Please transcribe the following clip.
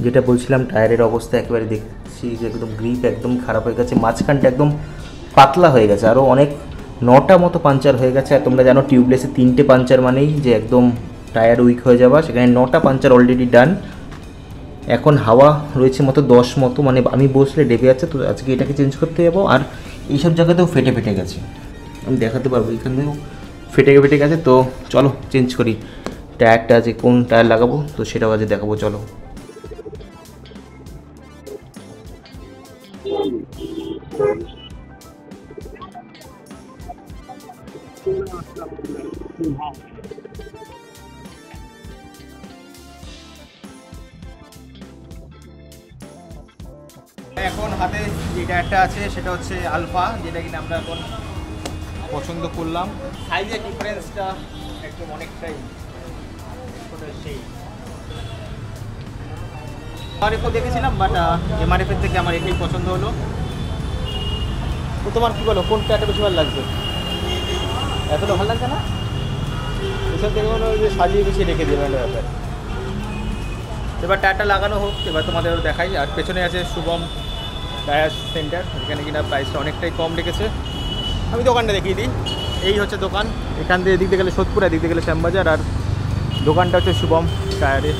যেটা বলছিলাম টায়ারের অবস্থা একেবারে দেখছি যে একদম গ্রিপ একদম খারাপ হয়ে গেছে, মাঝখানটা একদম পাতলা হয়ে গেছে, আরও অনেক 9টা মতো পাঞ্চার হয়ে গেছে। আর তোমরা জানো টিউবলেসে 3টে পাঞ্চার মানেই যে একদম টায়ার উইক হয়ে যাওয়া, সেখানে 9টা পাঞ্চার অলরেডি ডান। এখন হাওয়া রয়েছে মতো 10 মতো, মানে আমি বসলে ডেবে যাচ্ছে, তো আজকে এটাকে চেঞ্জ করতে যাবো। আর এইসব জায়গাতেও ফেটে ফেটে গেছে, আমি দেখাতে পারবো এখানেও ফেটে ফেটে গেছে। তো চলো চেঞ্জ করি টায়ারটা, যে কোন টায়ার লাগাবো তো সেটাও আজ দেখাবো, চলো। এখন হাতে যে টায়ারটা আছে সেটা হচ্ছে আলফা, যেটা কিনা আমরা এখন পছন্দ করলাম। সাইজের ডিফারেন্সটা একদম অনেকটাই সেই এমআরএফও দেখেছিলাম, বাট এমআরএফের থেকে আমার এটাই পছন্দ হলো। তো তোমার কী বলো, কোন টায়ারটা বেশি ভালো লাগছে? এতটা ভালো লাগছে না, এসব থেকে মনে হয় যে সাজিয়ে বেশি রেখে দেবে একটা ব্যাপার। এবার টায়ারটা লাগানো হোক, এবার তোমাদেরও দেখাই। আর পেছনে আছে শুভম টায়ার সেন্টার, এখানে কিনা প্রাইসটা অনেকটাই কম রেখেছে। আমি দোকানটা দেখিয়ে দিই। এই হচ্ছে দোকান, এখান দিয়ে এদিক দিয়ে গেলে সোদপুর, এদিক দিয়ে গেলে শ্যামবাজার, আর দোকানটা হচ্ছে শুভম টায়ারে।